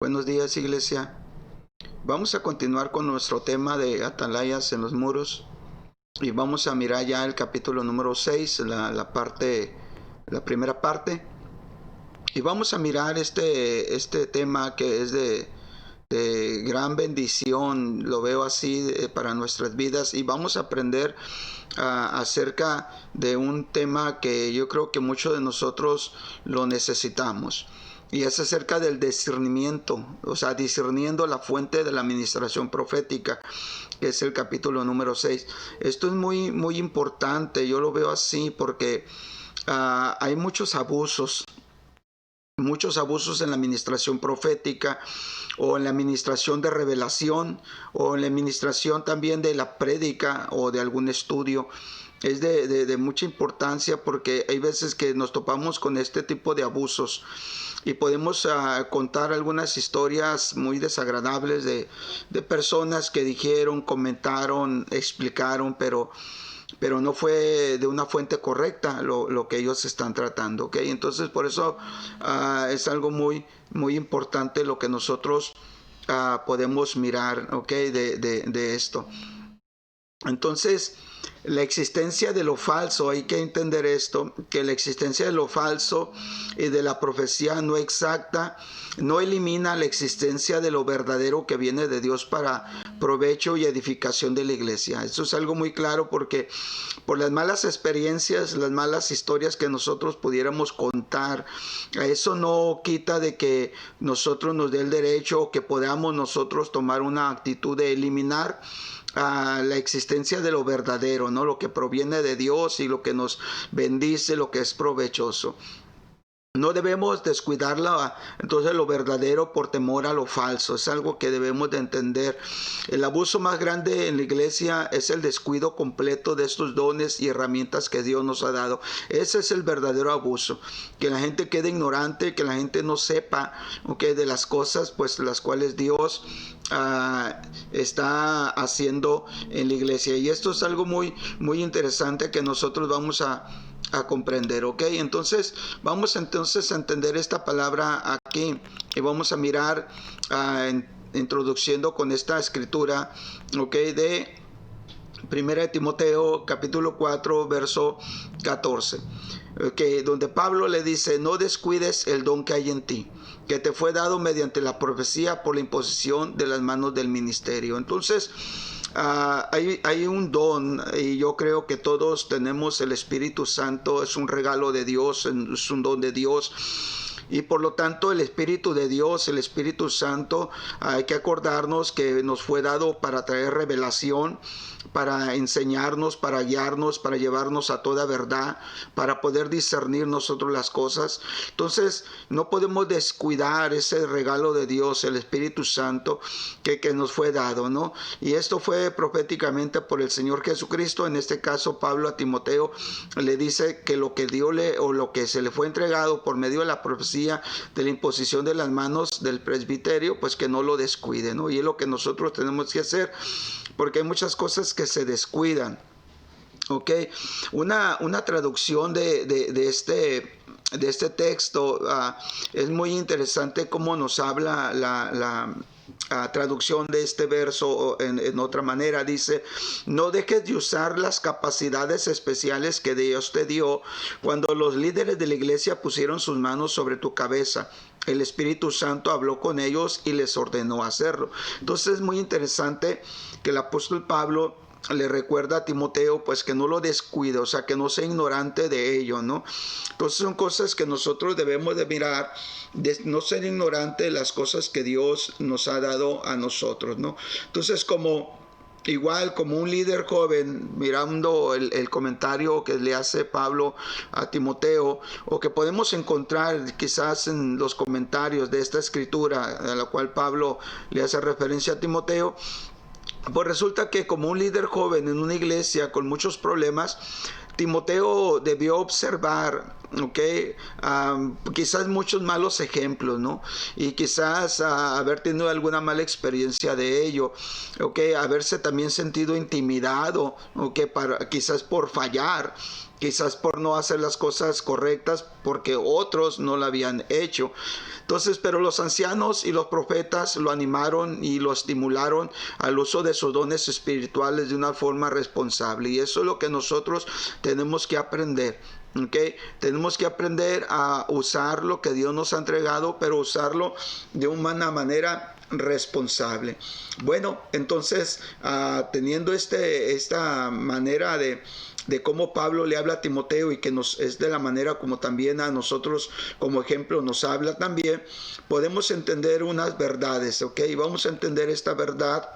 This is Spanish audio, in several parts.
Buenos días, iglesia. Vamos a continuar con nuestro tema de atalayas en los muros y vamos a mirar ya el capítulo número 6, la primera parte, y vamos a mirar este tema que es de gran bendición, lo veo así para nuestras vidas, y vamos a aprender acerca de un tema que yo creo que muchos de nosotros lo necesitamos. Y es acerca del discernimiento, o sea, discerniendo la fuente de la administración profética, que es el capítulo número 6. Esto es muy importante, yo lo veo así porque hay muchos abusos en la administración profética, o en la administración de revelación, o en la administración también de la prédica o de algún estudio. Es de mucha importancia porque hay veces que nos topamos con este tipo de abusos y podemos contar algunas historias muy desagradables de personas que dijeron, comentaron, explicaron, pero no fue de una fuente correcta lo que ellos están tratando, ¿ok? Entonces por eso es algo muy importante lo que nosotros podemos mirar, ¿ok? De esto. Entonces, la existencia de lo falso, hay que entender esto, que la existencia de lo falso y de la profecía no exacta no elimina la existencia de lo verdadero que viene de Dios para provecho y edificación de la iglesia. Eso es algo muy claro porque por las malas experiencias, las malas historias que nosotros pudiéramos contar, eso no quita de que nosotros nos dé el derecho o que podamos nosotros tomar una actitud de eliminar la existencia de lo verdadero, ¿no? Lo que proviene de Dios y lo que nos bendice, lo que es provechoso. No debemos descuidarla, entonces lo verdadero por temor a lo falso. Es algo que debemos de entender. El abuso más grande en la iglesia es el descuido completo de estos dones y herramientas que Dios nos ha dado. Ese es el verdadero abuso. Que la gente quede ignorante, que la gente no sepa, ¿okay?, de las cosas pues las cuales Dios está haciendo en la iglesia. Y esto es algo muy interesante que nosotros vamos a comprender, ¿ok? Entonces vamos a entender esta palabra aquí y vamos a mirar introduciendo con esta escritura, ¿ok? De 1 Timoteo capítulo 4 verso 14, donde Pablo le dice: no descuides el don que hay en ti, que te fue dado mediante la profecía por la imposición de las manos del ministerio. Entonces hay un don, y yo creo que todos tenemos el Espíritu Santo. Es un regalo de Dios, es un don de Dios. Y por lo tanto el Espíritu de Dios, el Espíritu Santo, hay que acordarnos que nos fue dado para traer revelación, para enseñarnos, para guiarnos, para llevarnos a toda verdad, para poder discernir nosotros las cosas. Entonces no podemos descuidar ese regalo de Dios, el Espíritu Santo que nos fue dado, ¿no? Y esto fue proféticamente por el Señor Jesucristo. En este caso Pablo a Timoteo le dice que lo que Dios lo que se le fue entregado por medio de la profecía de la imposición de las manos del presbiterio, pues que no lo descuide, ¿no? Y es lo que nosotros tenemos que hacer, porque hay muchas cosas que se descuidan. Ok, una traducción de este texto es muy interesante cómo nos habla la traducción de este verso en otra manera. Dice: no dejes de usar las capacidades especiales que Dios te dio cuando los líderes de la iglesia pusieron sus manos sobre tu cabeza. El Espíritu Santo habló con ellos y les ordenó hacerlo. Entonces es muy interesante que el apóstol Pablo le recuerda a Timoteo pues que no lo descuide, o sea, que no sea ignorante de ello, ¿no? Entonces son cosas que nosotros debemos de mirar, de no ser ignorante de las cosas que Dios nos ha dado a nosotros, ¿no? Entonces igual como un líder joven, mirando el comentario que le hace Pablo a Timoteo, o que podemos encontrar quizás en los comentarios de esta escritura a la cual Pablo le hace referencia a Timoteo, pues resulta que como un líder joven en una iglesia con muchos problemas, Timoteo debió observar ¿ok? Quizás muchos malos ejemplos, ¿no? Y quizás haber tenido alguna mala experiencia de ello, ¿ok? Haberse también sentido intimidado, ¿ok? Quizás por fallar, quizás por no hacer las cosas correctas porque otros no lo habían hecho. Entonces, pero los ancianos y los profetas lo animaron y lo estimularon al uso de sus dones espirituales de una forma responsable. Y eso es lo que nosotros tenemos que aprender. ¿Okay? Tenemos que aprender a usar lo que Dios nos ha entregado, pero usarlo de una manera responsable. Bueno, entonces, teniendo esta manera de cómo Pablo le habla a Timoteo y que es de la manera como también a nosotros como ejemplo nos habla también, podemos entender unas verdades, ¿ok? Vamos a entender esta verdad,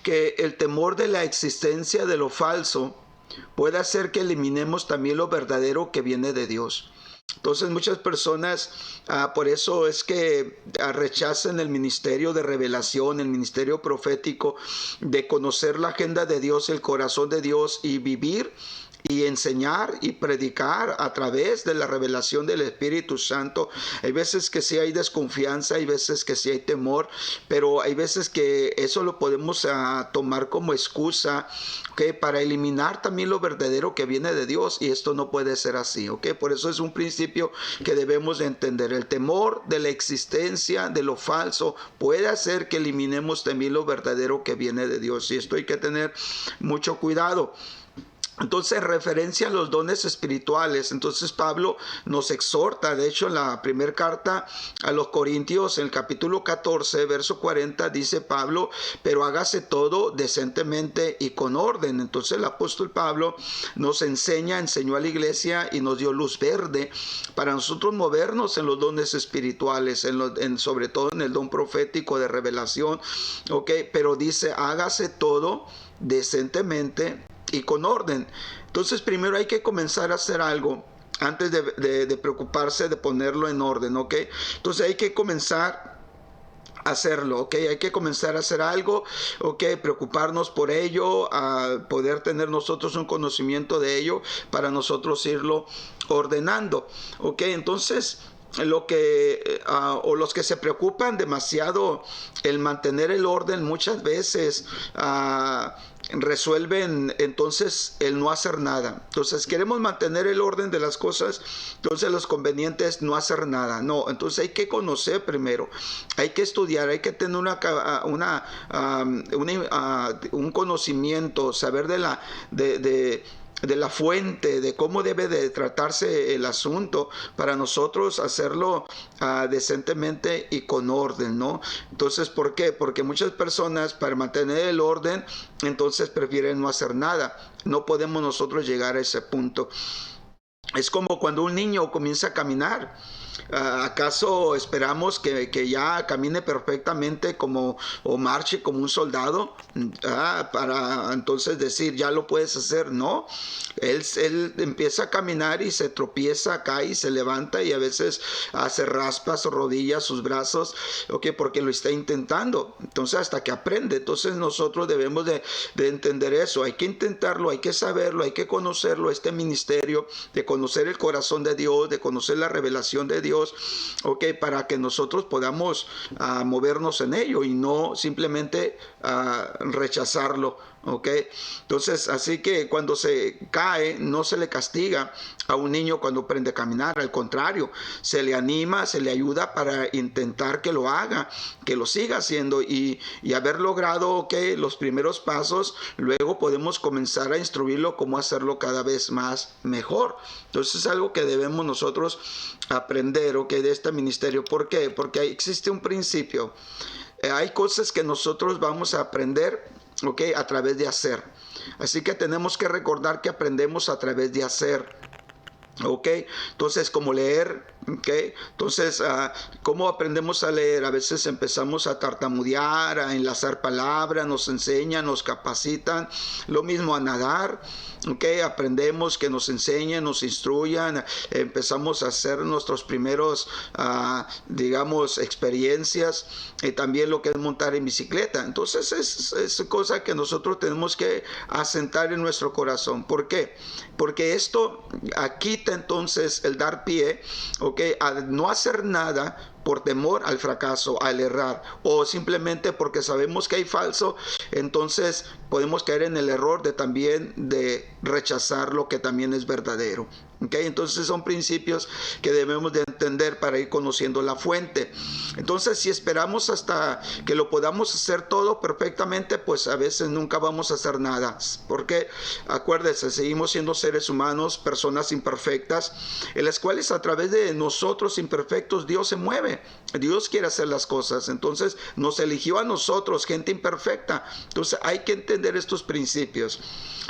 que el temor de la existencia de lo falso puede hacer que eliminemos también lo verdadero que viene de Dios. Entonces muchas personas, por eso es que rechazan el ministerio de revelación, el ministerio profético, de conocer la agenda de Dios, el corazón de Dios y vivir y enseñar y predicar a través de la revelación del Espíritu Santo. Hay veces que sí hay desconfianza, hay veces que sí hay temor, pero hay veces que eso lo podemos tomar como excusa, ¿okay? Para eliminar también lo verdadero que viene de Dios, y esto no puede ser así, ¿okay? Por eso es un principio que debemos de entender. El temor de la existencia de lo falso puede hacer que eliminemos también lo verdadero que viene de Dios, y esto hay que tener mucho cuidado. Entonces, en referencia a los dones espirituales, entonces Pablo nos exhorta, de hecho en la primera carta a los Corintios, en el capítulo 14, verso 40, dice Pablo, pero hágase todo decentemente y con orden. Entonces el apóstol Pablo nos enseñó a la iglesia y nos dio luz verde para nosotros movernos en los dones espirituales, sobre todo en el don profético de revelación, ¿ok? Pero dice, hágase todo decentemente y con orden. Entonces primero hay que comenzar a hacer algo antes de preocuparse de ponerlo en orden, ¿ok? Entonces hay que comenzar a hacerlo, ¿ok? Hay que comenzar a hacer algo, ¿ok? Preocuparnos por ello, a poder tener nosotros un conocimiento de ello para nosotros irlo ordenando, ¿ok? Entonces los que se preocupan demasiado el mantener el orden muchas veces resuelven entonces el no hacer nada. Entonces queremos mantener el orden de las cosas, entonces lo conveniente es no hacer nada. No, entonces hay que conocer primero, hay que estudiar, hay que tener un conocimiento, saber de la fuente, de cómo debe de tratarse el asunto para nosotros hacerlo decentemente y con orden, ¿no? Entonces, ¿por qué? Porque muchas personas para mantener el orden, entonces prefieren no hacer nada. No podemos nosotros llegar a ese punto. Es como cuando un niño comienza a caminar. ¿Acaso esperamos que ya camine perfectamente o marche como un soldado para entonces decir ya lo puedes hacer? No, él empieza a caminar y se tropieza, cae y se levanta, y a veces se raspa sus rodillas, sus brazos, ¿okay? Porque lo está intentando, entonces hasta que aprende. Entonces nosotros debemos de entender eso, hay que intentarlo, hay que saberlo, hay que conocerlo, este ministerio de conocer el corazón de Dios, de conocer la revelación de Dios, ok, para que nosotros podamos movernos en ello y no simplemente rechazarlo, ok. Entonces, así que cuando se cae, no se le castiga a un niño cuando aprende a caminar, al contrario, se le anima, se le ayuda para intentar que lo haga, que lo siga haciendo, y haber logrado, ok, los primeros pasos, luego podemos comenzar a instruirlo cómo hacerlo cada vez más mejor. Entonces es algo que debemos nosotros aprender, ok, de este ministerio. ¿Por qué? Porque existe un principio. Hay cosas que nosotros vamos a aprender, ok, a través de hacer. Así que tenemos que recordar que aprendemos a través de hacer. Ok, entonces como leer Okay. Entonces, ¿cómo aprendemos a leer? A veces empezamos a tartamudear, a enlazar palabras, nos enseñan, nos capacitan. Lo mismo a nadar. Okay. Aprendemos que nos enseñen, nos instruyan. Empezamos a hacer nuestros primeros, digamos, experiencias. Y también lo que es montar en bicicleta. Entonces, es cosa que nosotros tenemos que asentar en nuestro corazón. ¿Por qué? Porque esto quita entonces el dar pie, ¿okay?, a no hacer nada por temor al fracaso, al errar, o simplemente porque sabemos que hay falso. Entonces podemos caer en el error de también de rechazar lo que también es verdadero. Okay, entonces son principios que debemos de entender para ir conociendo la fuente. Entonces, si esperamos hasta que lo podamos hacer todo perfectamente, pues a veces nunca vamos a hacer nada. Porque acuérdense, seguimos siendo seres humanos, personas imperfectas, en las cuales a través de nosotros imperfectos Dios se mueve. Dios quiere hacer las cosas. Entonces nos eligió a nosotros, gente imperfecta. Entonces hay que entender estos principios.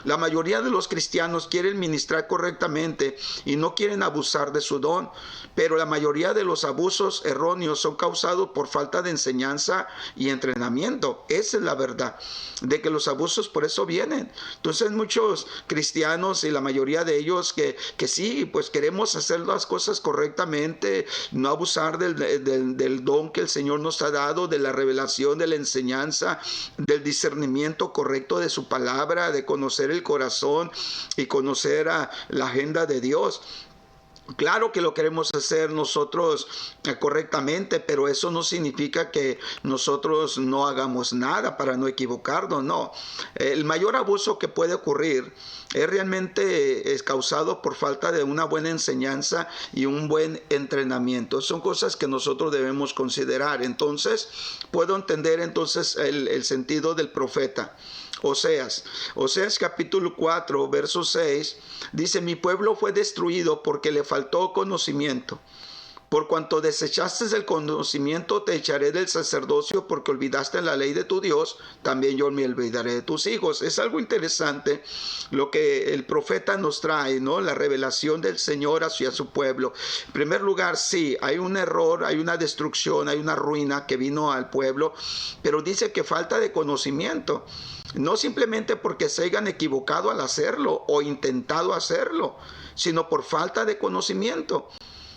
La mayoría de los cristianos quieren ministrar correctamente y no quieren abusar de su don, pero la mayoría de los abusos erróneos son causados por falta de enseñanza y entrenamiento. Esa es la verdad, de que los abusos por eso vienen. Entonces muchos cristianos, y la mayoría de ellos, que sí, pues queremos hacer las cosas correctamente, no abusar del don que el Señor nos ha dado, de la revelación, de la enseñanza, del discernimiento correcto de su palabra, de conocer el corazón y conocer a la agenda de Dios. Claro que lo queremos hacer nosotros correctamente, pero eso no significa que nosotros no hagamos nada para no equivocarnos, no. El mayor abuso que puede ocurrir es causado por falta de una buena enseñanza y un buen entrenamiento. Son cosas que nosotros debemos considerar. Entonces, puedo entender entonces el sentido del profeta. Oseas capítulo 4, verso 6, dice: mi pueblo fue destruido porque le faltó conocimiento. Por cuanto desechaste el conocimiento, te echaré del sacerdocio, porque olvidaste la ley de tu Dios, también yo me olvidaré de tus hijos. Es algo interesante lo que el profeta nos trae, ¿no? La revelación del Señor hacia su pueblo. En primer lugar, sí, hay un error, hay una destrucción, hay una ruina que vino al pueblo, pero dice que falta de conocimiento. No simplemente porque se hayan equivocado al hacerlo o intentado hacerlo, sino por falta de conocimiento.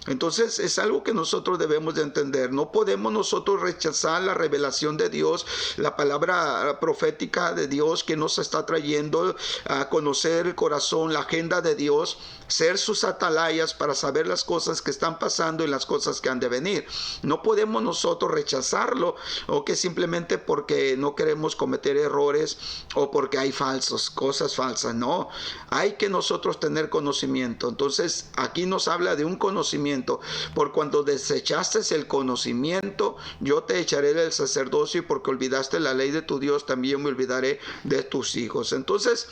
Entonces es algo que nosotros debemos de entender. No podemos nosotros rechazar la revelación de Dios, la palabra profética de Dios que nos está trayendo a conocer el corazón, la agenda de Dios, ser sus atalayas para saber las cosas que están pasando y las cosas que han de venir. No podemos nosotros rechazarlo, o que simplemente porque no queremos cometer errores o porque hay cosas falsas. No, hay que nosotros tener conocimiento. Entonces aquí nos habla de un conocimiento. Por cuando desechaste el conocimiento, yo te echaré del sacerdocio, y porque olvidaste la ley de tu Dios, también me olvidaré de tus hijos. Entonces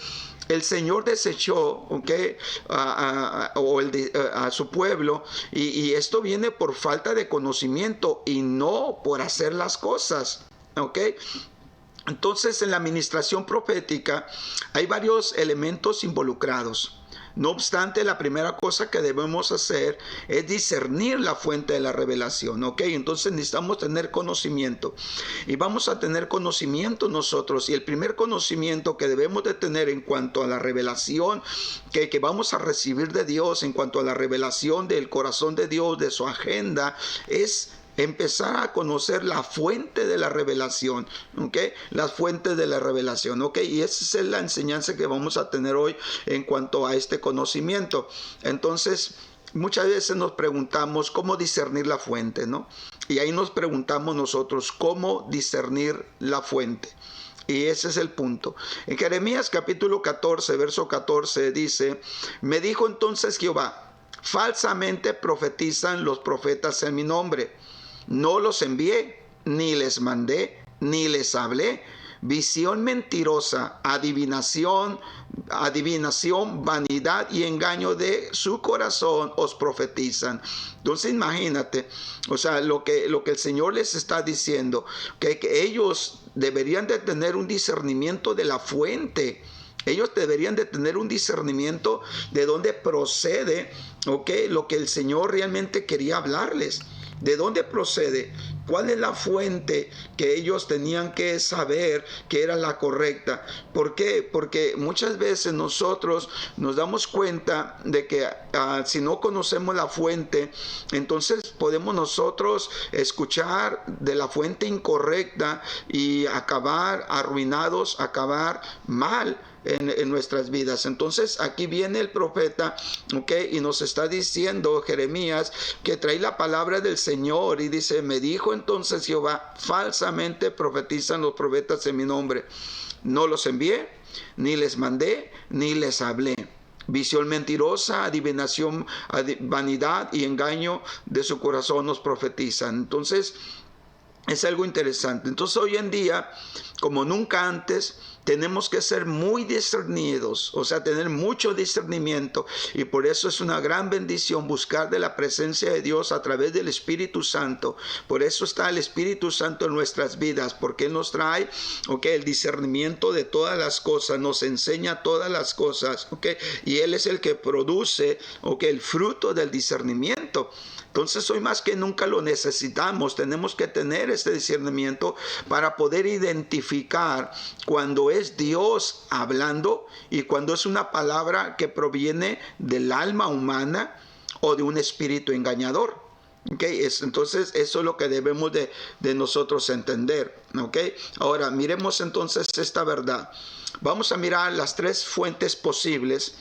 el Señor desechó, ¿okay?, a su pueblo, y esto viene por falta de conocimiento y no por hacer las cosas, ¿ok? Entonces en la administración profética hay varios elementos involucrados. No obstante, la primera cosa que debemos hacer es discernir la fuente de la revelación, ¿ok? Entonces necesitamos tener conocimiento, y vamos a tener conocimiento nosotros, y el primer conocimiento que debemos de tener en cuanto a la revelación que vamos a recibir de Dios, en cuanto a la revelación del corazón de Dios, de su agenda, es empezar a conocer la fuente de la revelación, ¿ok? Las fuentes de la revelación, ¿ok? Y esa es la enseñanza que vamos a tener hoy en cuanto a este conocimiento. Entonces, muchas veces nos preguntamos cómo discernir la fuente, ¿no? Y ahí nos preguntamos nosotros cómo discernir la fuente. Y ese es el punto. En Jeremías capítulo 14, verso 14 dice: me dijo entonces Jehová, falsamente profetizan los profetas en mi nombre. No los envié, ni les mandé, ni les hablé. Visión mentirosa, adivinación, vanidad y engaño de su corazón os profetizan. Entonces imagínate, o sea, lo que el Señor les está diciendo, que ellos deberían de tener un discernimiento de la fuente. Ellos deberían de tener un discernimiento de dónde procede, lo que el Señor realmente quería hablarles. ¿De dónde procede? ¿Cuál es la fuente que ellos tenían que saber que era la correcta? ¿Por qué? Porque muchas veces nosotros nos damos cuenta de que si no conocemos la fuente, entonces podemos nosotros escuchar de la fuente incorrecta y acabar arruinados, acabar mal en nuestras vidas. Entonces aquí viene el profeta, y nos está diciendo Jeremías que trae la palabra del Señor y dice: me dijo entonces Jehová, falsamente profetizan los profetas en mi nombre. No los envié, ni les mandé, ni les hablé. Visión mentirosa, adivinación, vanidad y engaño de su corazón nos profetizan. Entonces es algo interesante. Entonces hoy en día, como nunca antes, tenemos que ser muy discernidos, o sea, tener mucho discernimiento, y por eso es una gran bendición buscar de la presencia de Dios a través del Espíritu Santo. Por eso está el Espíritu Santo en nuestras vidas, porque Él nos trae, el discernimiento de todas las cosas, nos enseña todas las cosas, y Él es el que produce, el fruto del discernimiento. Entonces hoy más que nunca lo necesitamos, tenemos que tener este discernimiento para poder identificar cuando es Dios hablando y cuando es una palabra que proviene del alma humana o de un espíritu engañador. Entonces eso es lo que debemos de nosotros entender. Ahora miremos entonces esta verdad. Vamos a mirar las tres fuentes posibles.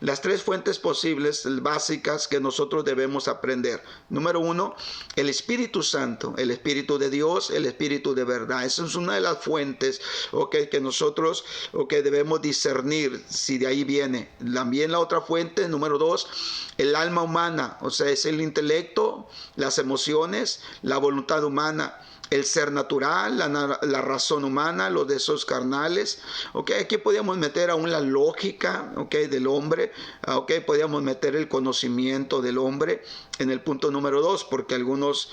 Las tres fuentes posibles básicas que nosotros debemos aprender. Número uno, el Espíritu Santo, el Espíritu de Dios, el Espíritu de verdad. Esa es una de las fuentes que nosotros debemos discernir si de ahí viene. También la otra fuente, número dos, el alma humana, o sea, es el intelecto, las emociones, la voluntad humana. El ser natural, la razón humana, los deseos carnales. Aquí podíamos meter aún la lógica del hombre. Podíamos meter el conocimiento del hombre en el punto número 2, porque algunos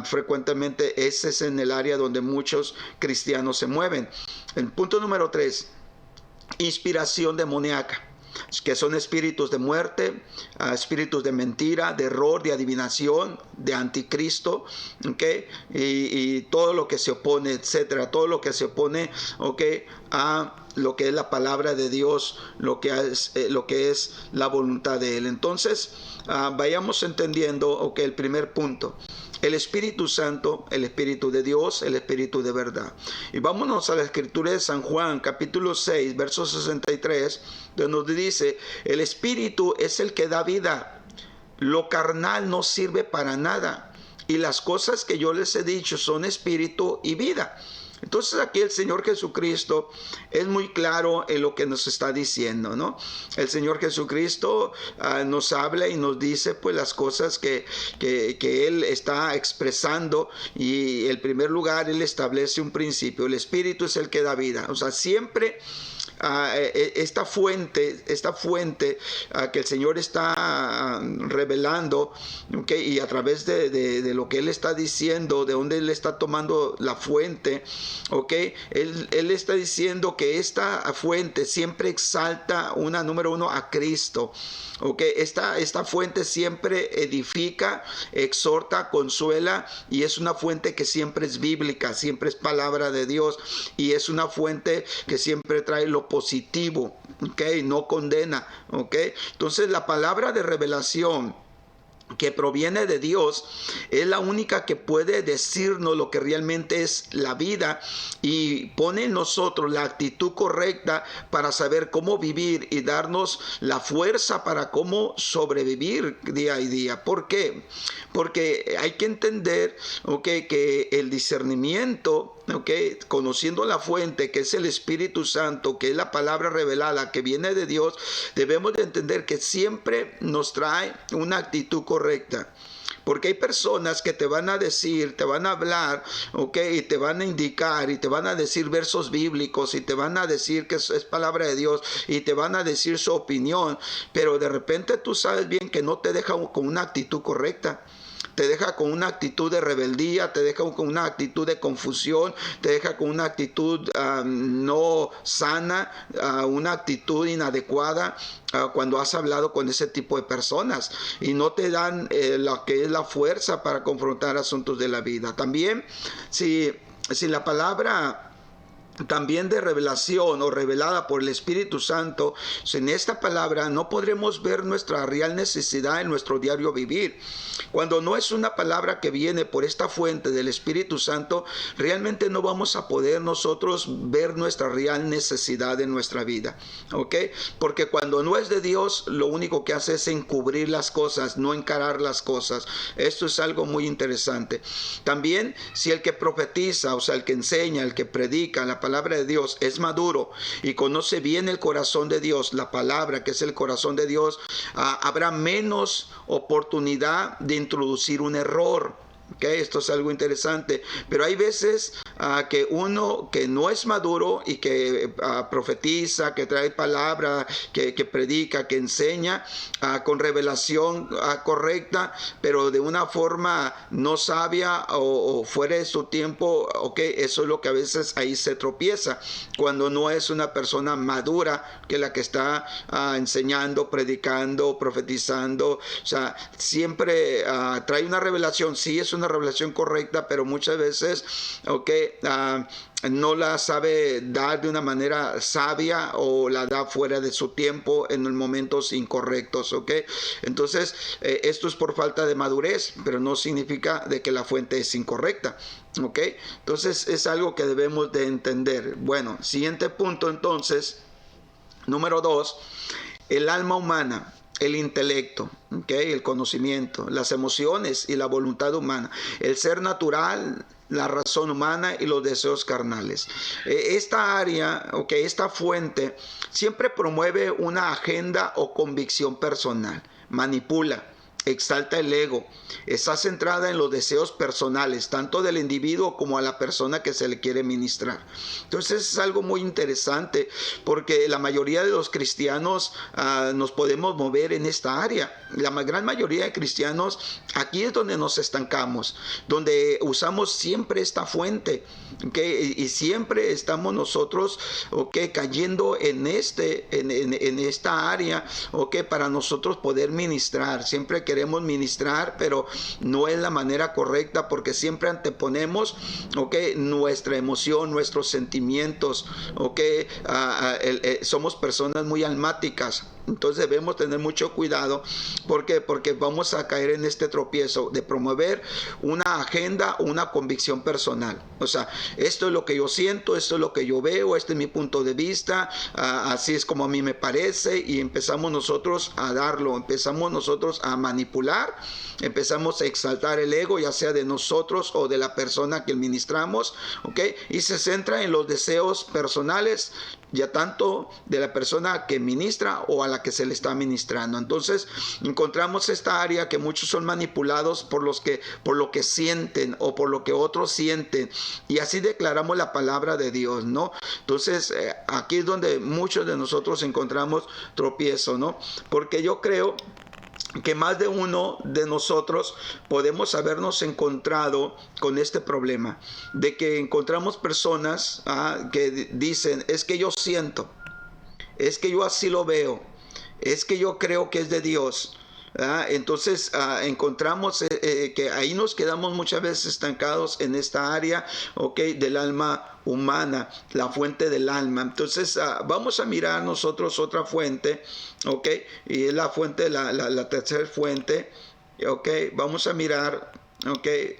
frecuentemente ese es en el área donde muchos cristianos se mueven. El punto número 3, inspiración demoníaca, que son espíritus de muerte, espíritus de mentira, de error, de adivinación, de anticristo, y todo lo que se opone, etcétera, todo lo que se opone, a lo que es la palabra de Dios, lo que es la voluntad de Él. Entonces, vayamos entendiendo, el primer punto. El Espíritu Santo, el Espíritu de Dios, el Espíritu de verdad. Y vámonos a la escritura de San Juan, capítulo 6, verso 63, donde nos dice: el Espíritu es el que da vida, lo carnal no sirve para nada, y las cosas que yo les he dicho son espíritu y vida. Entonces aquí el Señor Jesucristo es muy claro en lo que nos está diciendo, ¿no? El Señor Jesucristo nos habla y nos dice pues las cosas que Él está expresando, y en primer lugar Él establece un principio: el Espíritu es el que da vida. O sea, siempre esta fuente que el Señor está revelando, y a través de lo que Él está diciendo, de donde Él está tomando la fuente, Él está diciendo que esta fuente siempre exalta número uno a Cristo. Esta fuente siempre edifica, exhorta, consuela, y es una fuente que siempre es bíblica, siempre es palabra de Dios, y es una fuente que siempre trae lo positivo, no condena. Entonces la palabra de revelación que proviene de Dios es la única que puede decirnos lo que realmente es la vida, y pone en nosotros la actitud correcta para saber cómo vivir y darnos la fuerza para cómo sobrevivir día a día. ¿Por qué? Porque hay que entender que el discernimiento, conociendo la fuente que es el Espíritu Santo, que es la palabra revelada que viene de Dios, debemos de entender que siempre nos trae una actitud correcta. Porque hay personas que te van a decir, te van a hablar, y te van a indicar, y te van a decir versos bíblicos, y te van a decir que es palabra de Dios, y te van a decir su opinión, pero de repente tú sabes bien que no te dejan con una actitud correcta. te deja con una actitud de rebeldía, te deja con una actitud de confusión, te deja con una actitud no sana, una actitud inadecuada cuando has hablado con ese tipo de personas y no te dan lo que es la fuerza para confrontar asuntos de la vida. También si la palabra también de revelación o revelada por el Espíritu Santo, en esta palabra no podremos ver nuestra real necesidad en nuestro diario vivir. Cuando no es una palabra que viene por esta fuente del Espíritu Santo, realmente no vamos a poder nosotros ver nuestra real necesidad en nuestra vida, ¿ok? Porque cuando no es de Dios, lo único que hace es encubrir las cosas, no encarar las cosas. Esto es algo muy interesante. También, si el que profetiza, o sea, el que enseña, el que predica la palabra de Dios es maduro y conoce bien el corazón de Dios, la palabra que es el corazón de Dios, habrá menos oportunidad de introducir un error. Okay, esto es algo interesante, pero hay veces que uno que no es maduro y que profetiza, que trae palabra, que predica, que enseña con revelación correcta, pero de una forma no sabia o fuera de su tiempo, okay, eso es lo que a veces ahí se tropieza, cuando no es una persona madura que la que está enseñando, predicando, profetizando. O sea, siempre trae una revelación, sí es una revelación correcta, pero muchas veces no la sabe dar de una manera sabia o la da fuera de su tiempo en los momentos incorrectos, ¿ok? Entonces, esto es por falta de madurez, pero no significa de que la fuente es incorrecta, ¿ok? Entonces, es algo que debemos de entender. Bueno, siguiente punto entonces, número 2, el alma humana. El intelecto, ¿okay? El conocimiento, las emociones y la voluntad humana, el ser natural, la razón humana y los deseos carnales. Esta área, okay, esta fuente siempre promueve una agenda o convicción personal, manipula, exalta el ego, está centrada en los deseos personales, tanto del individuo como a la persona que se le quiere ministrar. Entonces es algo muy interesante porque la mayoría de los cristianos nos podemos mover en esta área. La gran mayoría de cristianos, aquí es donde nos estancamos, donde usamos siempre esta fuente, ¿okay? Y siempre estamos nosotros, ¿okay?, cayendo en esta área, ¿okay?, para nosotros poder ministrar. Siempre queremos ministrar, pero no es la manera correcta porque siempre anteponemos, ¿okay?, nuestra emoción, nuestros sentimientos, ¿okay? Somos personas muy almáticas. Entonces debemos tener mucho cuidado porque vamos a caer en este tropiezo de promover una agenda o una convicción personal. O sea, esto es lo que yo siento, esto es lo que yo veo, este es mi punto de vista, así es como a mí me parece, y empezamos nosotros a darlo, empezamos nosotros a manipular, empezamos a exaltar el ego, ya sea de nosotros o de la persona que ministramos, ¿ok? Y se centra en los deseos personales, ya tanto de la persona que ministra o a la que se le está ministrando. Entonces encontramos esta área que muchos son manipulados por lo que sienten o por lo que otros sienten, y así declaramos la palabra de Dios, ¿no? Entonces aquí es donde muchos de nosotros encontramos tropiezo, ¿no? Porque yo creo que más de uno de nosotros podemos habernos encontrado con este problema, de que encontramos personas que dicen, es que yo siento, es que yo así lo veo, es que yo creo que es de Dios. Entonces encontramos que ahí nos quedamos muchas veces estancados en esta área, ¿okay?, del alma humana, la fuente del alma. Entonces vamos a mirar nosotros otra fuente, ¿okay?, y es la fuente, la tercera fuente, ¿okay? Vamos a mirar, ¿okay?,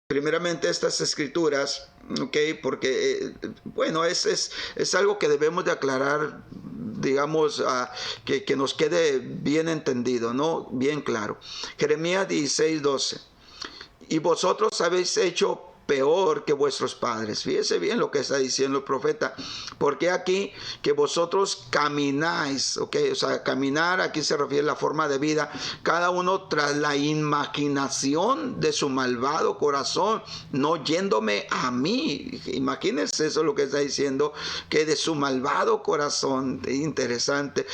primeramente estas escrituras, ¿okay?, porque bueno, es algo que debemos de aclarar, digamos, que nos quede bien entendido, ¿no? Bien claro. Jeremías 16:12. Y vosotros habéis hecho peor que vuestros padres. Fíjese bien lo que está diciendo el profeta. Porque aquí que vosotros camináis, ¿ok? O sea, caminar aquí se refiere a la forma de vida, cada uno tras la imaginación de su malvado corazón, no yéndome a mí. Imagínense eso, lo que está diciendo, que de su malvado corazón, interesante,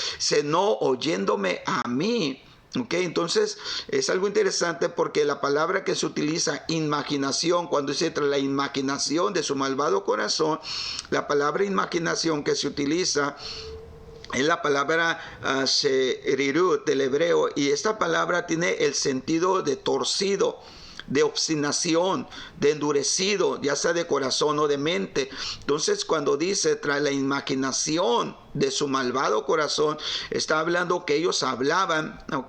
no oyéndome a mí. Ok, entonces es algo interesante porque la palabra que se utiliza, imaginación, cuando se trata de la imaginación de su malvado corazón, la palabra imaginación que se utiliza es la palabra sherirut del hebreo, y esta palabra tiene el sentido de torcido, de obstinación, de endurecido, ya sea de corazón o de mente. Entonces, cuando dice tras la imaginación de su malvado corazón, está hablando que ellos hablaban, ¿ok?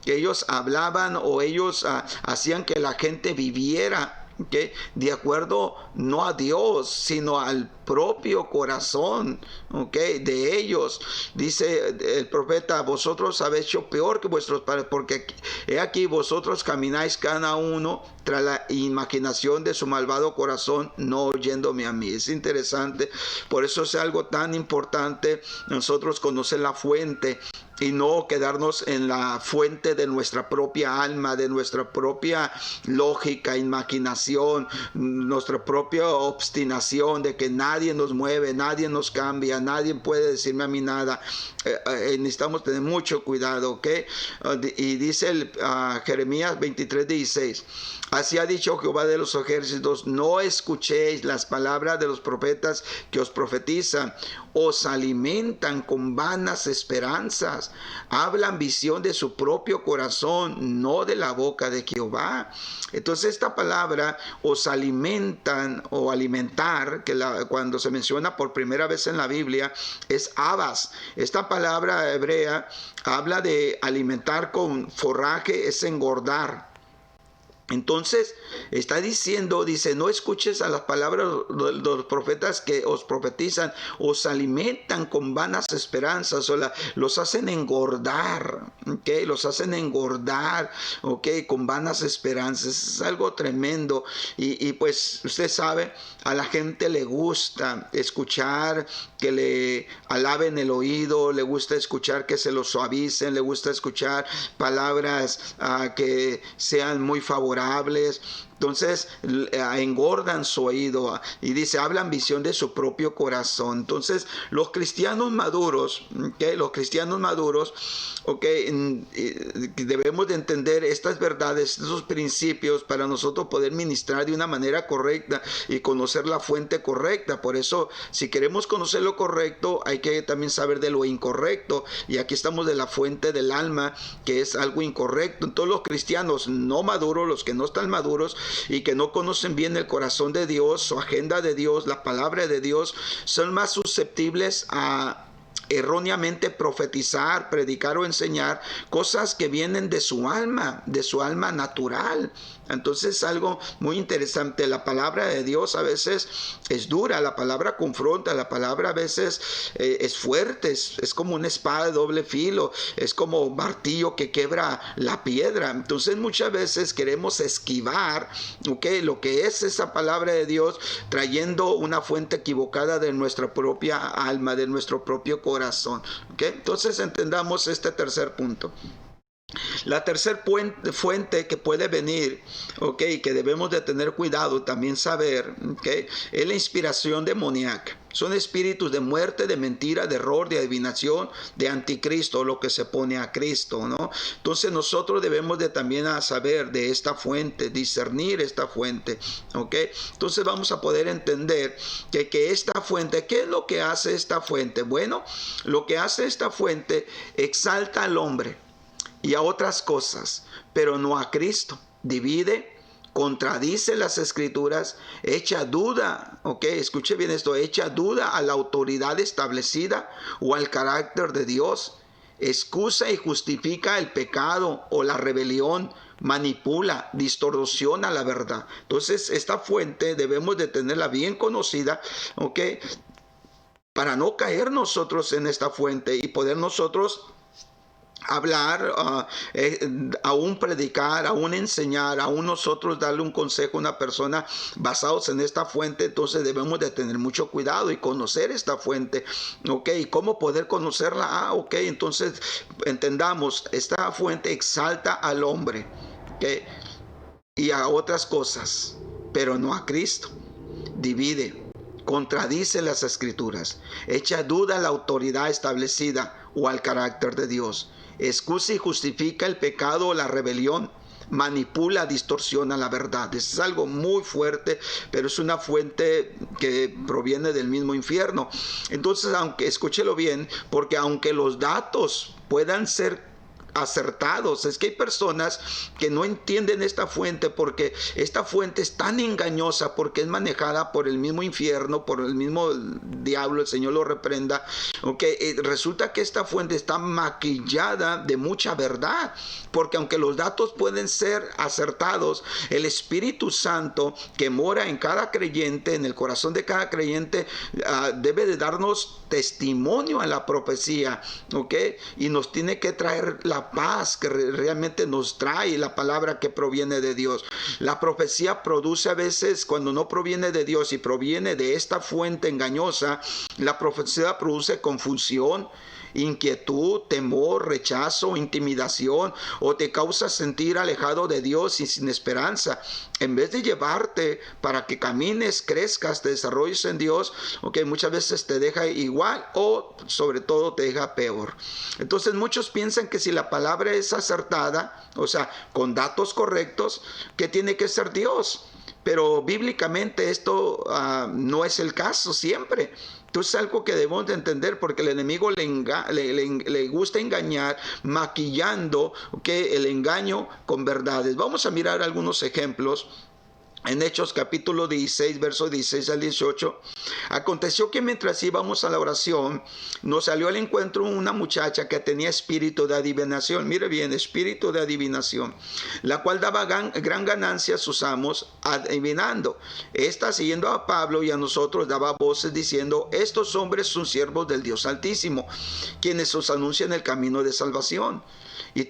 Que ellos hablaban o ellos hacían que la gente viviera, ¿okay? De acuerdo no a Dios, sino al propio corazón, ¿okay? De ellos. Dice el profeta: vosotros habéis hecho peor que vuestros padres, porque he aquí vosotros camináis cada uno tras la imaginación de su malvado corazón, no oyéndome a mí. Es interesante, por eso es algo tan importante nosotros conocer la fuente y no quedarnos en la fuente de nuestra propia alma, de nuestra propia lógica, imaginación, nuestra propia obstinación de que nadie nos mueve, nadie nos cambia, nadie puede decirme a mí nada. Necesitamos tener mucho cuidado, ¿ok? Y dice Jeremías 23:16: así ha dicho Jehová de los ejércitos, no escuchéis las palabras de los profetas que os profetizan, os alimentan con vanas esperanzas, hablan visión de su propio corazón, no de la boca de Jehová. Entonces esta palabra, os alimentan o alimentar, que cuando se menciona por primera vez en la Biblia, es abas. Esta palabra hebrea habla de alimentar con forraje, es engordar. Entonces está diciendo, dice, no escuches a las palabras de los profetas que os profetizan, os alimentan con vanas esperanzas, o los hacen engordar, ¿okay? Los hacen engordar, ¿okay? Con vanas esperanzas. Es algo tremendo. Y pues usted sabe, a la gente le gusta escuchar que le alaben el oído, le gusta escuchar que se lo suavicen, le gusta escuchar palabras que sean muy favorables. Entonces engordan su oído, y dice, hablan visión de su propio corazón. Entonces los cristianos maduros, ¿okay? Los cristianos maduros, ¿okay? Debemos de entender estas verdades, estos principios, para nosotros poder ministrar de una manera correcta y conocer la fuente correcta. Por eso, si queremos conocer lo correcto, hay que también saber de lo incorrecto, y aquí estamos de la fuente del alma, que es algo incorrecto. Entonces los cristianos no maduros, los que no están maduros y que no conocen bien el corazón de Dios, su agenda de Dios, la palabra de Dios, son más susceptibles a erróneamente profetizar, predicar o enseñar cosas que vienen de su alma natural. Entonces algo muy interesante, la palabra de Dios a veces es dura, la palabra confronta, la palabra a veces es fuerte, es como una espada de doble filo, es como martillo que quebra la piedra. Entonces muchas veces queremos esquivar, ¿okay? Lo que es esa palabra de Dios, trayendo una fuente equivocada de nuestra propia alma, de nuestro propio corazón, ¿okay? Entonces entendamos este tercer punto. La tercera fuente que puede venir, ¿okay? Que debemos de tener cuidado, también saber, ¿okay? Es la inspiración demoníaca. Son espíritus de muerte, de mentira, de error, de adivinación, de anticristo, lo que se pone a Cristo, ¿no? Entonces nosotros debemos de también saber de esta fuente, discernir esta fuente, ¿ok? Entonces vamos a poder entender que esta fuente, ¿qué es lo que hace esta fuente? Bueno, lo que hace esta fuente, exalta al hombre y a otras cosas, pero no a Cristo. Divide, contradice las escrituras, echa duda, ¿ok? Escuche bien esto, echa duda a la autoridad establecida o al carácter de Dios, excusa y justifica el pecado o la rebelión, manipula, distorsiona la verdad. Entonces esta fuente debemos de tenerla bien conocida, ¿ok? Para no caer nosotros en esta fuente y poder nosotros hablar, aún predicar, aún enseñar, aún nosotros darle un consejo a una persona basados en esta fuente. Entonces debemos de tener mucho cuidado y conocer esta fuente, ¿ok? ¿Y cómo poder conocerla? Ok, entonces entendamos, esta fuente exalta al hombre, ¿ok? Y a otras cosas, pero no a Cristo. Divide, contradice las escrituras, echa duda a la autoridad establecida o al carácter de Dios, excusa y justifica el pecado o la rebelión, manipula, distorsiona la verdad. Es algo muy fuerte, pero es una fuente que proviene del mismo infierno. Entonces, aunque, escúchelo bien, porque aunque los datos puedan ser acertados, es que hay personas que no entienden esta fuente, porque esta fuente es tan engañosa, porque es manejada por el mismo infierno, por el mismo diablo, el Señor lo reprenda. Resulta que esta fuente está maquillada de mucha verdad, porque aunque los datos pueden ser acertados, el Espíritu Santo que mora en cada creyente, en el corazón de cada creyente, debe de darnos testimonio a la profecía, y nos tiene que traer la paz que realmente nos trae la palabra que proviene de Dios. La profecía produce a veces, cuando no proviene de Dios y proviene de esta fuente engañosa, la profecía produce confusión, inquietud, temor, rechazo, intimidación, o te causa sentir alejado de Dios y sin esperanza. En vez de llevarte para que camines, crezcas, te desarrolles en Dios, muchas veces te deja igual o sobre todo te deja peor. Entonces muchos piensan que si la palabra es acertada, o sea, con datos correctos, que tiene que ser Dios. Pero bíblicamente esto no es el caso siempre. Entonces es algo que debemos de entender, porque el enemigo le gusta engañar, maquillando el engaño con verdades. Vamos a mirar algunos ejemplos. En Hechos capítulo 16, versos 16 al 18, aconteció que mientras íbamos a la oración, nos salió al encuentro una muchacha que tenía espíritu de adivinación. Mire bien, espíritu de adivinación, la cual daba gran ganancia a sus amos adivinando. Esta, siguiendo a Pablo y a nosotros, daba voces diciendo: estos hombres son siervos del Dios Altísimo, quienes os anuncian el camino de salvación. Y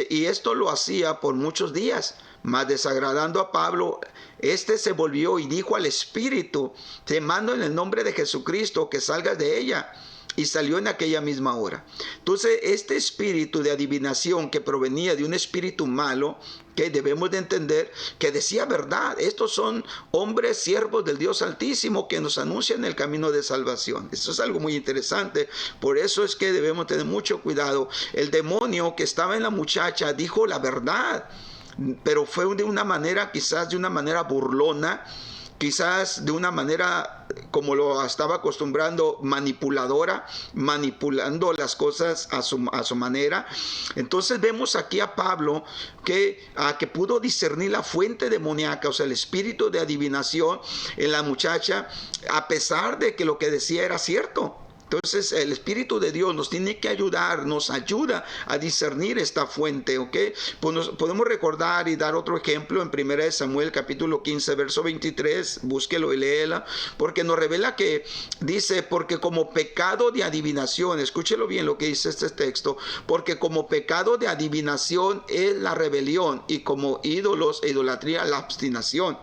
y esto lo hacía por muchos días. Mas desagradando a Pablo, este se volvió y dijo al espíritu: te mando en el nombre de Jesucristo que salgas de ella. Y salió en aquella misma hora. Entonces, este espíritu de adivinación que provenía de un espíritu malo, que debemos de entender que decía verdad: estos son hombres siervos del Dios Altísimo que nos anuncian el camino de salvación. Eso es algo muy interesante. Por eso es que debemos tener mucho cuidado. El demonio que estaba en la muchacha dijo la verdad, pero fue de una manera, quizás de una manera burlona, quizás de una manera como lo estaba acostumbrando, manipuladora, manipulando las cosas a su manera. Entonces vemos aquí a Pablo que pudo discernir la fuente demoníaca, o sea, el espíritu de adivinación en la muchacha, a pesar de que lo que decía era cierto. Entonces el Espíritu de Dios nos tiene que ayudar, nos ayuda a discernir esta fuente, Pues podemos recordar y dar otro ejemplo en 1 Samuel capítulo 15, verso 23, búsquelo y léela, porque nos revela que dice: porque como pecado de adivinación, escúchelo bien lo que dice este texto, porque como pecado de adivinación es la rebelión, y como ídolos e idolatría la obstinación.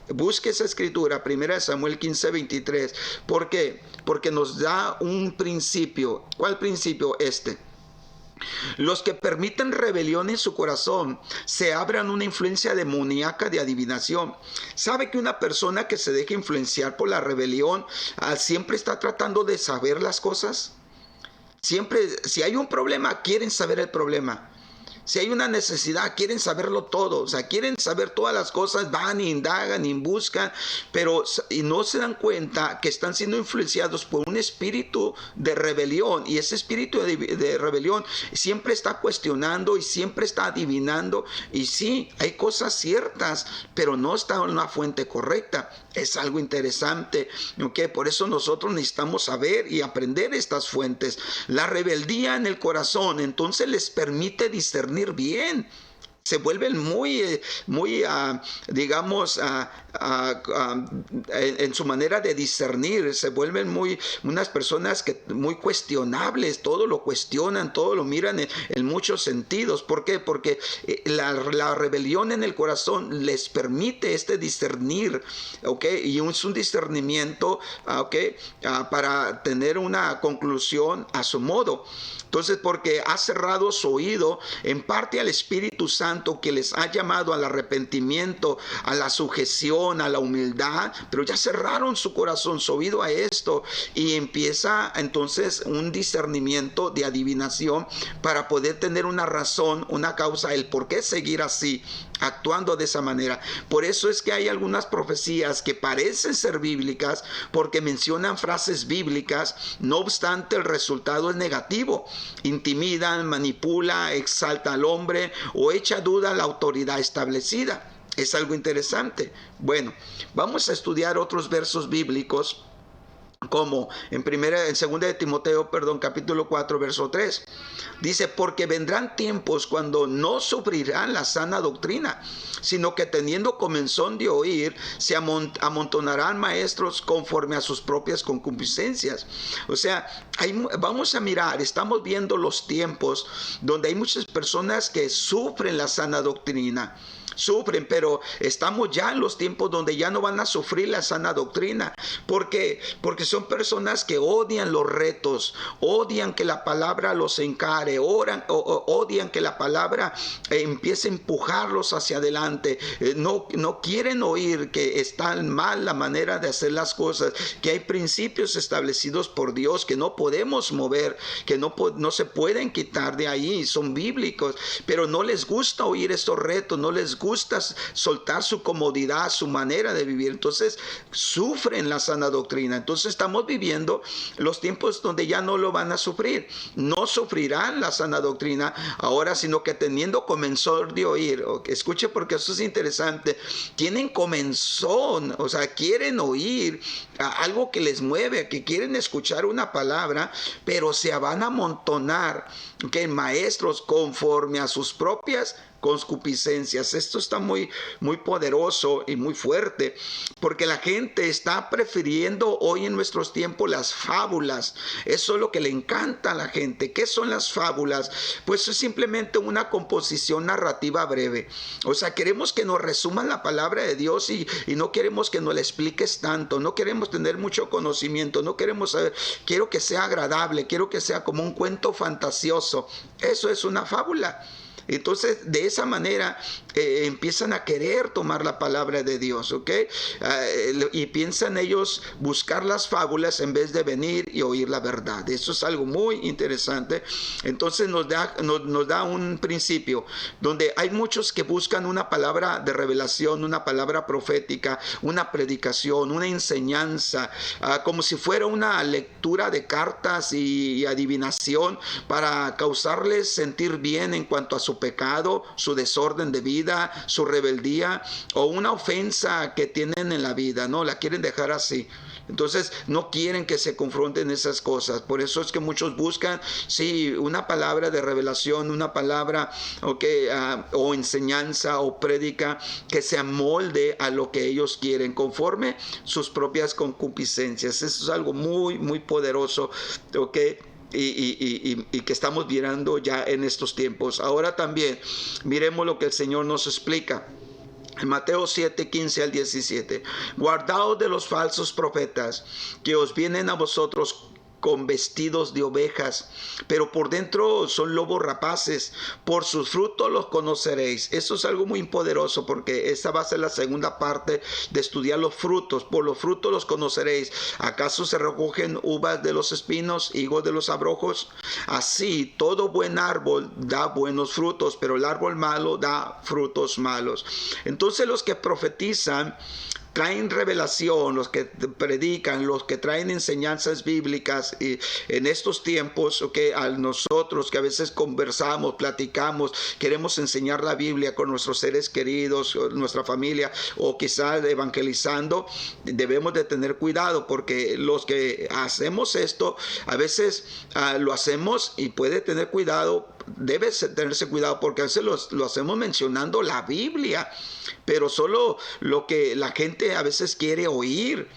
Busque esa escritura, 1 Samuel 15, 23. ¿Por qué? Porque nos da un principio. ¿Cuál principio? Los que permiten rebelión en su corazón se abran una influencia demoníaca de adivinación. ¿Sabe que una persona que se deja influenciar por la rebelión siempre está tratando de saber las cosas? Siempre, si hay un problema, quieren saber el problema. Si hay una necesidad, quieren saberlo todo. O sea, quieren saber todas las cosas, van, indagan y buscan, pero no se dan cuenta que están siendo influenciados por un espíritu de rebelión. Y ese espíritu de rebelión siempre está cuestionando y siempre está adivinando. Y sí, hay cosas ciertas, pero no está en una fuente correcta. Es algo interesante, Por eso nosotros necesitamos saber y aprender estas fuentes. La rebeldía en el corazón entonces les permite discernir bien. Se vuelven muy digamos, en su manera de discernir, se vuelven unas personas muy cuestionables, todo lo cuestionan, todo lo miran en muchos sentidos. ¿Por qué? Porque la rebelión en el corazón les permite discernir, y es un discernimiento, para tener una conclusión a su modo. Entonces, porque ha cerrado su oído en parte al Espíritu Santo, Santo que les ha llamado al arrepentimiento, a la sujeción, a la humildad, pero ya cerraron su corazón, su oído a esto, y empieza entonces un discernimiento de adivinación para poder tener una razón, una causa, el por qué seguir así, actuando de esa manera. Por eso es que hay algunas profecías que parecen ser bíblicas porque mencionan frases bíblicas, no obstante el resultado es negativo. Intimidan, manipula, exalta al hombre o echa duda a la autoridad establecida. Es algo interesante. Bueno, vamos a estudiar otros versos bíblicos, como en 2 de Timoteo, capítulo 4, verso 3. Dice, porque vendrán tiempos cuando no sufrirán la sana doctrina, sino que teniendo comezón de oír, se amontonarán maestros conforme a sus propias concupiscencias. O sea, vamos a mirar, estamos viendo los tiempos donde hay muchas personas que sufren la sana doctrina. Sufren, pero estamos ya en los tiempos donde ya no van a sufrir la sana doctrina. ¿Por qué? Porque son personas que odian los retos, odian que la palabra los encare, odian que la palabra empiece a empujarlos hacia adelante. No quieren oír que está mal la manera de hacer las cosas, que hay principios establecidos por Dios que no podemos mover, que no se pueden quitar de ahí, son bíblicos, pero no les gusta oír estos retos, no les gusta soltar su comodidad, su manera de vivir. Entonces sufren la sana doctrina. Entonces estamos viviendo los tiempos donde ya no lo van a sufrir. No sufrirán la sana doctrina ahora, sino que teniendo comezón de oír. Escuche, porque eso es interesante. Tienen comezón, o sea, quieren oír algo que les mueve, que quieren escuchar una palabra, pero se van a amontonar, que maestros conforme a sus propias concupiscencias. Esto está muy poderoso y muy fuerte, porque la gente está prefiriendo hoy en nuestros tiempos las fábulas. Eso es lo que le encanta a la gente. ¿Qué son las fábulas? Pues es simplemente una composición narrativa breve. O sea, queremos que nos resuman la palabra de Dios y no queremos que nos la expliques tanto, no queremos tener mucho conocimiento, no queremos saber, quiero que sea agradable, quiero que sea como un cuento fantasioso. Eso es una fábula. Entonces, de esa manera empiezan a querer tomar la palabra de Dios, ¿ok? Y piensan ellos buscar las fábulas en vez de venir y oír la verdad. Eso es algo muy interesante. Entonces nos da un principio donde hay muchos que buscan una palabra de revelación, una palabra profética, una predicación, una enseñanza, como si fuera una lectura de cartas y adivinación para causarles sentir bien en cuanto a su pecado, su desorden de vida, su rebeldía o una ofensa que tienen en la vida, ¿no? La quieren dejar así. Entonces no quieren que se confronten esas cosas. Por eso es que muchos buscan, sí, una palabra de revelación, una palabra o enseñanza o prédica que se amolde a lo que ellos quieren, conforme sus propias concupiscencias. Eso es algo muy poderoso, ¿ok? Y que estamos mirando ya en estos tiempos. Ahora también miremos lo que el Señor nos explica en Mateo 7, 15 al 17. Guardaos de los falsos profetas que os vienen a vosotros con vestidos de ovejas, pero por dentro son lobos rapaces. Por sus frutos los conoceréis. Eso es algo muy poderoso, porque esta va a ser la segunda parte de estudiar los frutos. Por los frutos los conoceréis. ¿Acaso se recogen uvas de los espinos, higos de los abrojos? Así todo buen árbol da buenos frutos, pero el árbol malo da frutos malos. Entonces los que profetizan traen revelación, los que predican, los que traen enseñanzas bíblicas, y en estos tiempos, a nosotros que a veces conversamos, platicamos, queremos enseñar la Biblia con nuestros seres queridos, nuestra familia, o quizás evangelizando, debemos de tener cuidado, porque los que hacemos esto, a veces lo hacemos y puede tener cuidado. Debe tenerse cuidado, porque a veces lo hacemos mencionando la Biblia, pero solo lo que la gente a veces quiere oír,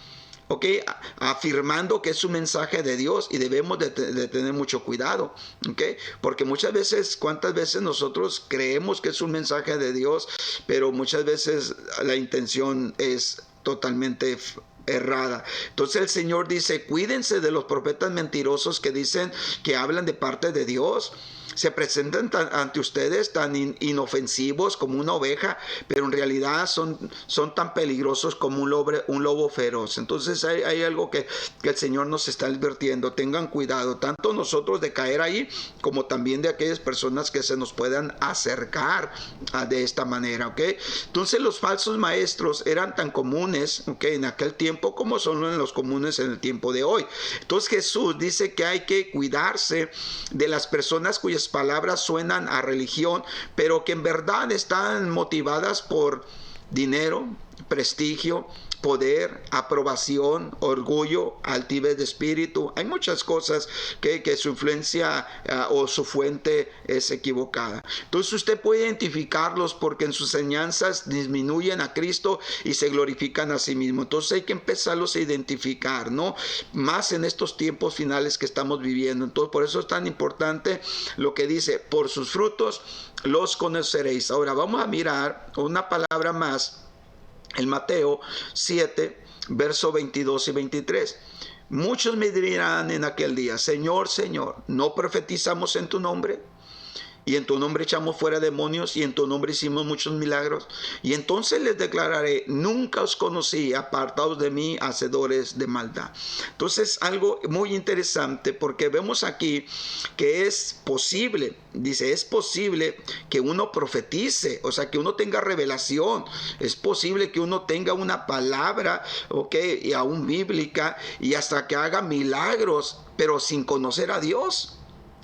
afirmando que es un mensaje de Dios, y debemos de tener mucho cuidado, porque muchas veces, ¿cuántas veces nosotros creemos que es un mensaje de Dios, pero muchas veces la intención es totalmente errada? Entonces el Señor dice, cuídense de los profetas mentirosos que dicen que hablan de parte de Dios. se presentan ante ustedes tan inofensivos como una oveja, pero en realidad son tan peligrosos como un lobo feroz. Entonces hay algo que el Señor nos está advirtiendo. Tengan cuidado, tanto nosotros de caer ahí, como también de aquellas personas que se nos puedan acercar de esta manera, ¿ok? Entonces los falsos maestros eran tan comunes, ¿ok?, en aquel tiempo como son los comunes en el tiempo de hoy. Entonces Jesús dice que hay que cuidarse de las personas cuyas palabras suenan a religión, pero que en verdad están motivadas por dinero, prestigio, poder, aprobación, orgullo, altivez de espíritu. Hay muchas cosas que su influencia o su fuente es equivocada. Entonces usted puede identificarlos porque en sus enseñanzas disminuyen a Cristo y se glorifican a sí mismos. Entonces hay que empezarlos a identificar, ¿no? Más en estos tiempos finales que estamos viviendo. Entonces por eso es tan importante lo que dice: por sus frutos los conoceréis. Ahora vamos a mirar una palabra más en Mateo 7, versos 22 y 23. Muchos me dirán en aquel día: Señor, Señor, ¿no profetizamos en tu nombre? Y en tu nombre echamos fuera demonios, y en tu nombre hicimos muchos milagros. Y entonces les declararé: nunca os conocí, apartados de mí, hacedores de maldad. Entonces algo muy interesante, porque vemos aquí que es posible, dice, es posible que uno profetice, o sea, que uno tenga revelación. Es posible que uno tenga una palabra, ok, y aún bíblica, y hasta que haga milagros, pero sin conocer a Dios.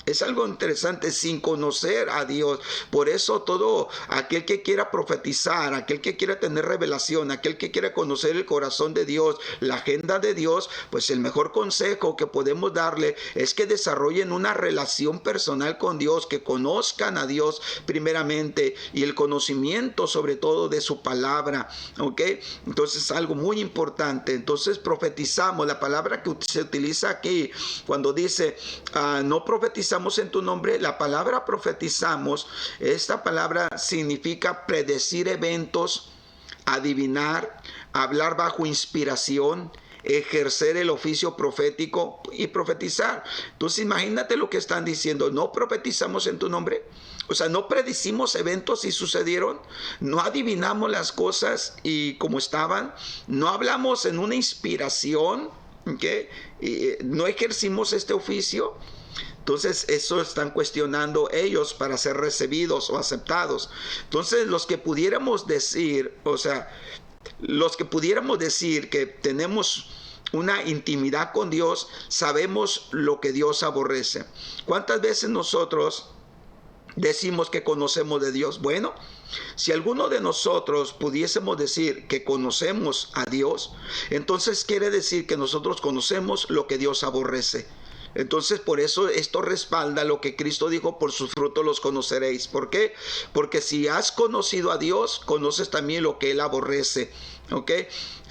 Es algo interesante, sin conocer a Dios. Por eso todo aquel que quiera profetizar, aquel que quiera tener revelación, aquel que quiera conocer el corazón de Dios, la agenda de Dios, pues el mejor consejo que podemos darle es que desarrollen una relación personal con Dios, que conozcan a Dios primeramente, y el conocimiento sobre todo de su palabra, ¿ok? Entonces es algo muy importante. Entonces profetizamos, la palabra que se utiliza aquí cuando dice no profetizamos en tu nombre, la palabra profetizamos, esta palabra significa predecir eventos, adivinar, hablar bajo inspiración, ejercer el oficio profético y profetizar. Entonces imagínate lo que están diciendo: no profetizamos en tu nombre. O sea, no predecimos eventos y sucedieron, no adivinamos las cosas y como estaban, no hablamos en una inspiración, ¿okay? Y no ejercimos este oficio. Entonces eso están cuestionando ellos para ser recibidos o aceptados. Entonces los que pudiéramos decir, o sea, los que pudiéramos decir que tenemos una intimidad con Dios, sabemos lo que Dios aborrece. ¿Cuántas veces nosotros decimos que conocemos de Dios? Bueno, si alguno de nosotros pudiésemos decir que conocemos a Dios, entonces quiere decir que nosotros conocemos lo que Dios aborrece. Entonces por eso esto respalda lo que Cristo dijo: por sus frutos los conoceréis. ¿Por qué? Porque si has conocido a Dios, conoces también lo que Él aborrece, ¿ok?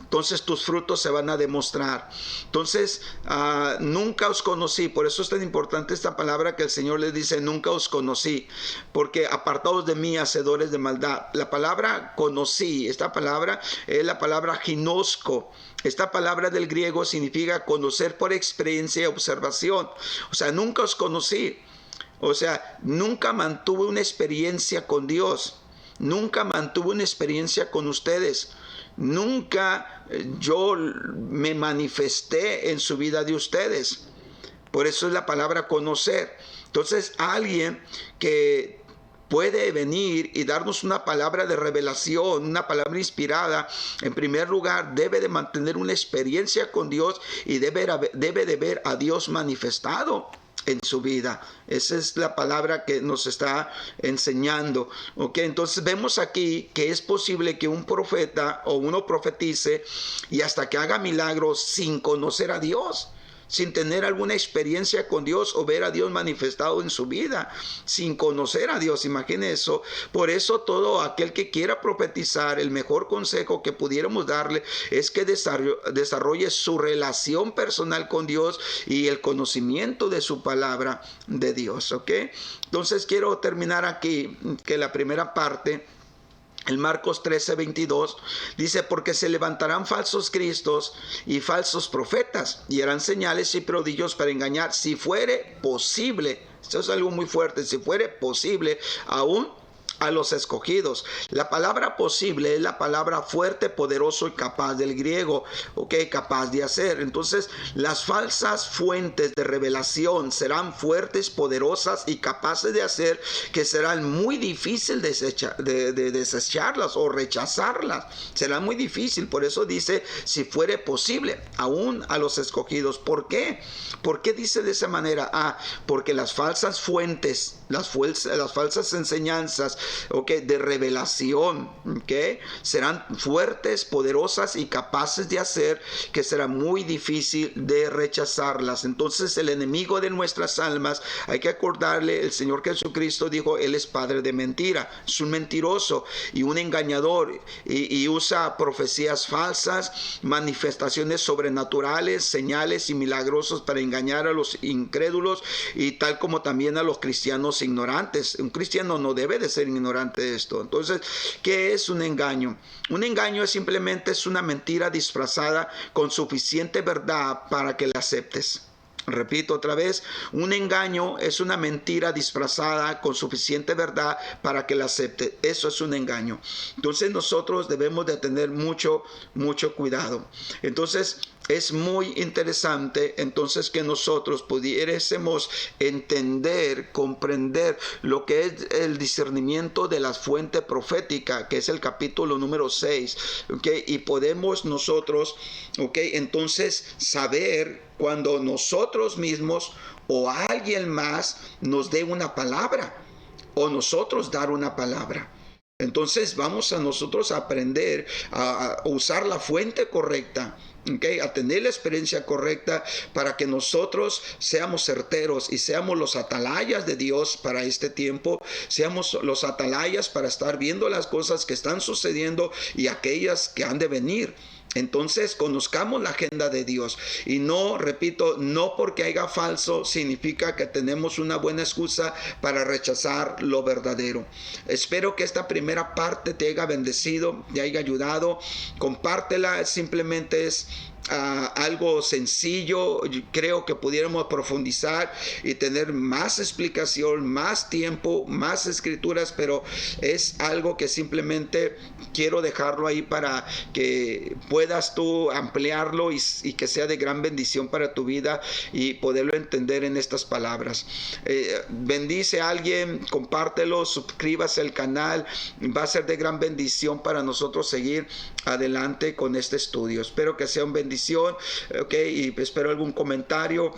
Entonces tus frutos se van a demostrar. Entonces nunca os conocí. Por eso es tan importante esta palabra que el Señor les dice: nunca os conocí, porque apartados de mí, hacedores de maldad. La palabra conocí, esta palabra es la palabra ginosco. Esta palabra del griego significa conocer por experiencia y observación. O sea, nunca os conocí. O sea, nunca mantuve una experiencia con Dios. Nunca mantuve una experiencia con ustedes. Nunca yo me manifesté en su vida de ustedes. Por eso es la palabra conocer. Entonces, alguien que puede venir y darnos una palabra de revelación, una palabra inspirada, en primer lugar debe de mantener una experiencia con Dios y debe de ver a Dios manifestado en su vida. Esa es la palabra que nos está enseñando, ¿ok? Entonces vemos aquí que es posible que un profeta o uno profetice y hasta que haga milagros sin conocer a Dios, sin tener alguna experiencia con Dios o ver a Dios manifestado en su vida, sin conocer a Dios. Imagine eso. Por eso todo aquel que quiera profetizar, el mejor consejo que pudiéramos darle es que desarrolle su relación personal con Dios y el conocimiento de su palabra de Dios, ¿ok? Entonces quiero terminar aquí, que la primera parte, el Marcos 13:22 dice: porque se levantarán falsos cristos y falsos profetas, y harán señales y prodigios para engañar, si fuere posible, Eso es algo muy fuerte. Si fuere posible, aún a los escogidos. La palabra posible es la palabra fuerte, poderoso y capaz del griego, ¿ok? Capaz de hacer. Entonces, las falsas fuentes de revelación serán fuertes, poderosas y capaces de hacer, que serán muy difícil de desecharlas o rechazarlas. Será muy difícil. Por eso dice, si fuere posible, aún a los escogidos. ¿Por qué? ¿Por qué dice de esa manera? Porque las falsas fuentes, las falsas enseñanzas, de revelación, serán fuertes, poderosas y capaces de hacer, que será muy difícil de rechazarlas. Entonces, el enemigo de nuestras almas, hay que acordarle, el Señor Jesucristo dijo, Él es padre de mentira, es un mentiroso y un engañador, y usa profecías falsas, manifestaciones sobrenaturales, señales y milagrosos para engañar a los incrédulos, y tal como también a los cristianos ignorantes. Un cristiano no debe de ser ignorante de esto. Entonces, ¿qué es un engaño? Un engaño simplemente es una mentira disfrazada con suficiente verdad para que la aceptes. Repito otra vez, un engaño es una mentira disfrazada con suficiente verdad para que la acepte. Eso es un engaño. Entonces nosotros debemos de tener mucho cuidado. Entonces es muy interesante entonces que nosotros pudiésemos entender, comprender lo que es el discernimiento de la fuente profética, que es el capítulo número 6, y podemos nosotros, entonces saber cuando nosotros mismos o alguien más nos dé una palabra, o nosotros dar una palabra. Entonces vamos a nosotros a aprender a usar la fuente correcta, a tener la experiencia correcta, para que nosotros seamos certeros y seamos los atalayas de Dios para este tiempo, seamos los atalayas para estar viendo las cosas que están sucediendo y aquellas que han de venir. Entonces conozcamos la agenda de Dios, y no, repito, no porque haya falso significa que tenemos una buena excusa para rechazar lo verdadero. Espero que esta primera parte te haya bendecido, te haya ayudado. Compártela, simplemente es algo sencillo. Creo que pudiéramos profundizar y tener más explicación, más tiempo, más escrituras, pero es algo que simplemente quiero dejarlo ahí para que puedas tú ampliarlo y que sea de gran bendición para tu vida y poderlo entender en estas palabras. Bendice a alguien, compártelo, suscríbase al canal, va a ser de gran bendición para nosotros seguir adelante con este estudio. Espero que sea un bendición, y espero algún comentario,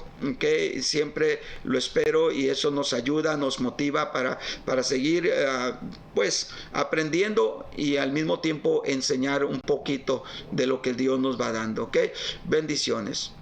siempre lo espero, y eso nos ayuda, nos motiva para seguir pues aprendiendo y al mismo tiempo enseñar un poquito de lo que Dios nos va dando. Bendiciones.